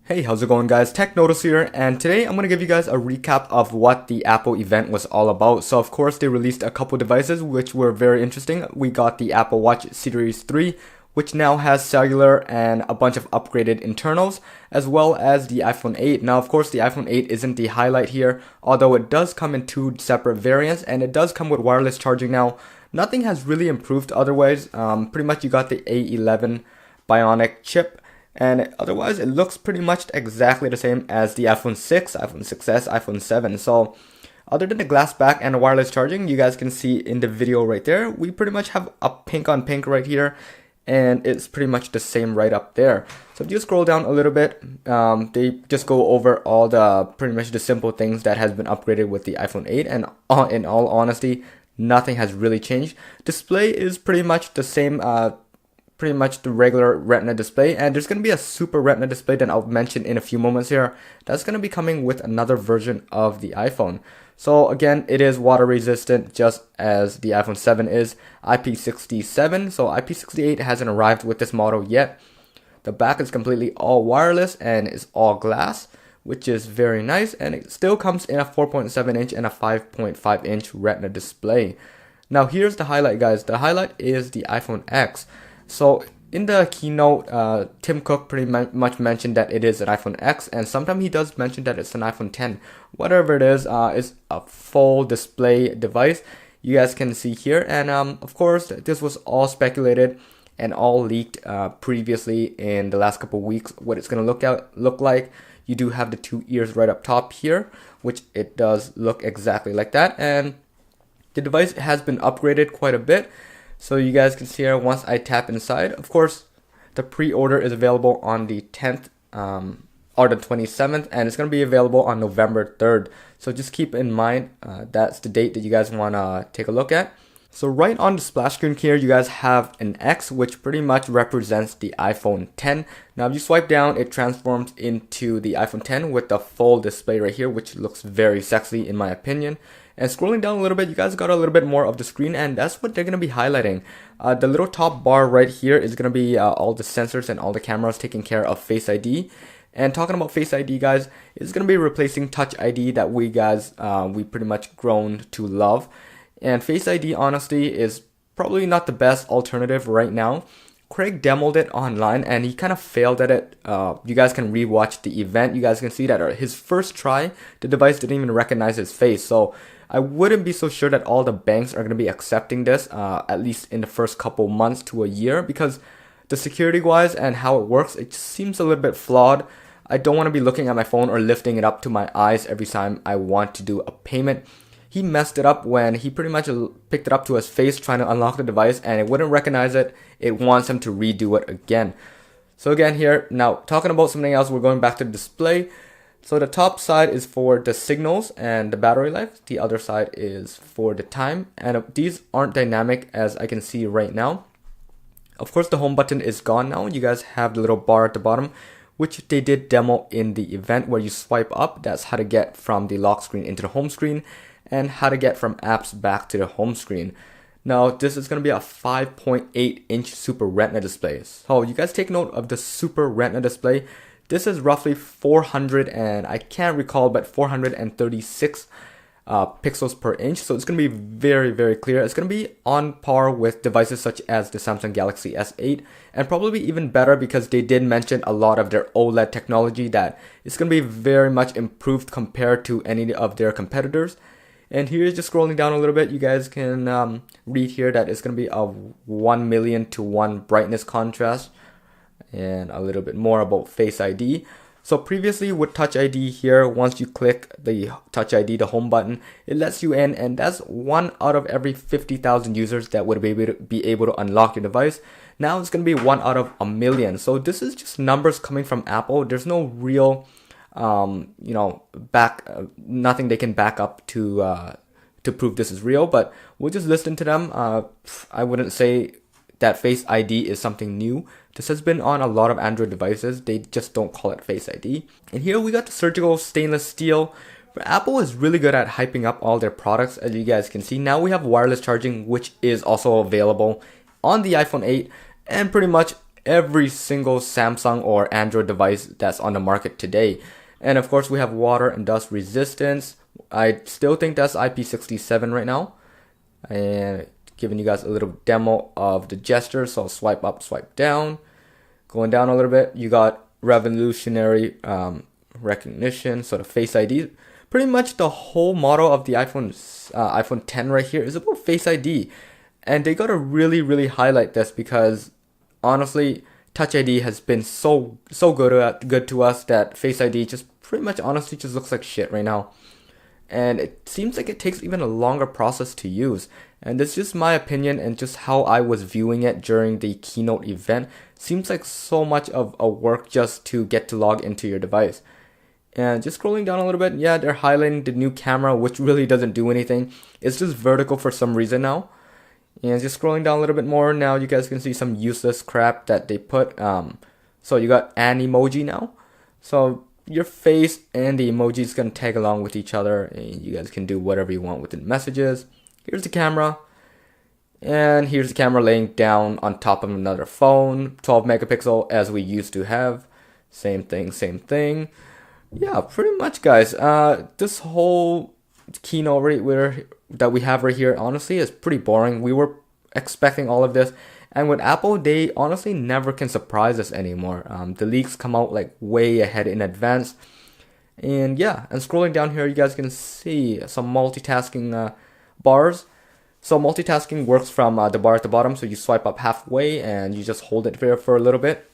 Hey, how's it going guys? Tech Notice here, and today I'm going to give you guys a recap of what the Apple event was all about. So of course they released a couple devices which were very interesting. We got the Apple Watch Series 3, which now has cellular and a bunch of upgraded internals, as well as the iPhone 8. Now of course the iPhone 8 isn't the highlight here, although it does come in two separate variants, and it does come with wireless charging now. Nothing has really improved otherwise. Pretty much you got the A11 Bionic chip. And otherwise, it looks pretty much exactly the same as the iPhone 6, iPhone 6s, iPhone 7. So, other than the glass back and the wireless charging, you guys can see in the video right there, we pretty much have a pink on pink right here. And it's pretty much the same right up there. So if you scroll down a little bit, they just go over all the pretty much the simple things that has been upgraded with the iPhone 8. And in all honesty, nothing has really changed. Display is pretty much the same. Pretty much the regular Retina display, and there's going to be a super Retina display that I'll mention in a few moments here. That's going to be coming with another version of the iPhone. So again, it is water resistant just as the iPhone 7 is, IP67. So IP68 hasn't arrived with this model yet. The back is completely all wireless and is all glass, which is very nice, and it still comes in a 4.7 inch and a 5.5 inch Retina display. Now here's the highlight, guys. The highlight is the iPhone X. So in the keynote, Tim Cook pretty much mentioned that it is an iPhone X, and sometimes he does mention that it's an iPhone 10. Whatever it is a full display device. You guys can see here, and of course, this was all speculated and all leaked previously in the last couple of weeks. What it's gonna look like. You do have the two ears right up top here, which it does look exactly like that, and the device has been upgraded quite a bit. So you guys can see here once I tap inside. Of course, the pre-order is available on the 10th or the 27th, and it's going to be available on November 3rd. So just keep in mind that's the date that you guys want to take a look at. So right on the splash screen here, you guys have an X, which pretty much represents the iPhone 10. Now if you swipe down, it transforms into the iPhone 10 with the full display right here, which looks very sexy in my opinion. And scrolling down a little bit, you guys got a little bit more of the screen, and that's what they're going to be highlighting. The little top bar right here is going to be all the sensors and all the cameras taking care of Face ID. And talking about Face ID, guys, it's going to be replacing Touch ID that we pretty much grown to love. And Face ID, honestly, is probably not the best alternative right now. Craig demoed it online, and he kind of failed at it. You guys can rewatch the event. You guys can see that his first try, the device didn't even recognize his face. So I wouldn't be so sure that all the banks are going to be accepting this, at least in the first couple months to a year, because the security wise and how it works, it just seems a little bit flawed. I don't want to be looking at my phone or lifting it up to my eyes every time I want to do a payment. He messed it up when he pretty much picked it up to his face trying to unlock the device, and it wouldn't recognize it. It wants him to redo it again. So again here, now talking about something else, we're going back to the display. So the top side is for the signals and the battery life. The other side is for the time. And these aren't dynamic as I can see right now. Of course, the home button is gone now. You guys have the little bar at the bottom, which they did demo in the event where you swipe up. That's how to get from the lock screen into the home screen, and how to get from apps back to the home screen. Now, this is going to be a 5.8 inch Super Retina display. So you guys take note of the Super Retina display. This is roughly 400 and I can't recall, but 436 pixels per inch. So it's going to be very, very clear. It's going to be on par with devices such as the Samsung Galaxy S8, and probably even better because they did mention a lot of their OLED technology that it's going to be very much improved compared to any of their competitors. And here's just scrolling down a little bit, you guys can read here that it's going to be a 1,000,000 to 1 brightness contrast, and a little bit more about Face ID. So previously with Touch ID here, once you click the Touch ID, the home button, it lets you in, and that's 1 out of every 50,000 users that would be able to unlock your device. Now it's going to be 1 out of 1,000,000. So this is just numbers coming from Apple. There's no real nothing they can back up to prove this is real, but we'll just listen to them. I wouldn't say that Face ID is something new. This has been on a lot of Android devices. They just don't call it Face ID. And here we got the surgical stainless steel. Apple is really good at hyping up all their products, as you guys can see. Now we have wireless charging, which is also available on the iPhone 8, and pretty much every single Samsung or Android device that's on the market today. And of course we have water and dust resistance. I still think that's IP67 right now. And giving you guys a little demo of the gesture. So swipe up, swipe down. Going down a little bit, you got revolutionary recognition, sort of Face ID. Pretty much the whole model of the iPhone 10 right here is about Face ID. And they gotta really highlight this because honestly, Touch ID has been so good to us that Face ID just pretty much honestly just looks like shit right now. And it seems like it takes even a longer process to use. And this is just my opinion and just how I was viewing it during the keynote event. Seems like so much of a work just to get to log into your device. And just scrolling down a little bit, yeah, they're highlighting the new camera, which really doesn't do anything. It's just vertical for some reason now. And just scrolling down a little bit more, now you guys can see some useless crap that they put. So you got an emoji now. So your face and the emoji is going to tag along with each other. And you guys can do whatever you want with the messages. Here's the camera. And here's the camera laying down on top of another phone. 12 megapixel as we used to have. Same thing. Yeah, pretty much, guys. This whole keynote that we have right here, honestly, is pretty boring. We were expecting all of this. And with Apple, they honestly never can surprise us anymore. The leaks come out like way ahead in advance. And yeah, and scrolling down here, you guys can see some multitasking bars. So multitasking works from the bar at the bottom. So you swipe up halfway and you just hold it there for a little bit.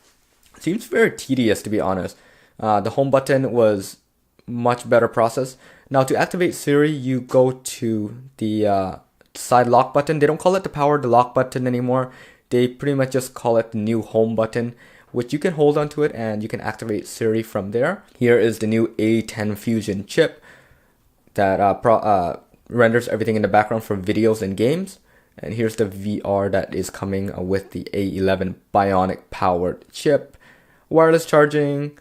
Seems very tedious, to be honest. The home button was much better process. Now to activate Siri, you go to the side lock button. They don't call it the lock button anymore. They pretty much just call it the new home button, which you can hold onto it and you can activate Siri from there. Here is the new A10 Fusion chip that renders everything in the background for videos and games. And here's the VR that is coming with the A11 Bionic powered chip. Wireless charging.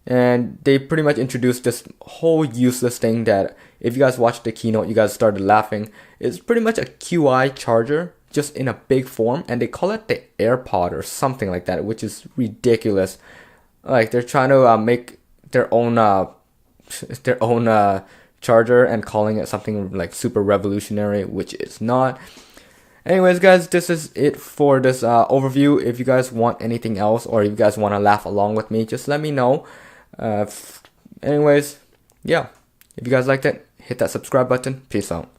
And they pretty much introduced this whole useless thing that if you guys watched the keynote, you guys started laughing. It's pretty much a QI charger, just in a big form. And they call it the AirPod or something like that, which is ridiculous. Like they're trying to make their own charger and calling it something like super revolutionary, which it's not. Anyways, guys, this is it for this overview. If you guys want anything else or if you guys want to laugh along with me, just let me know. Anyways, yeah, if you guys liked it, hit that subscribe button. Peace out.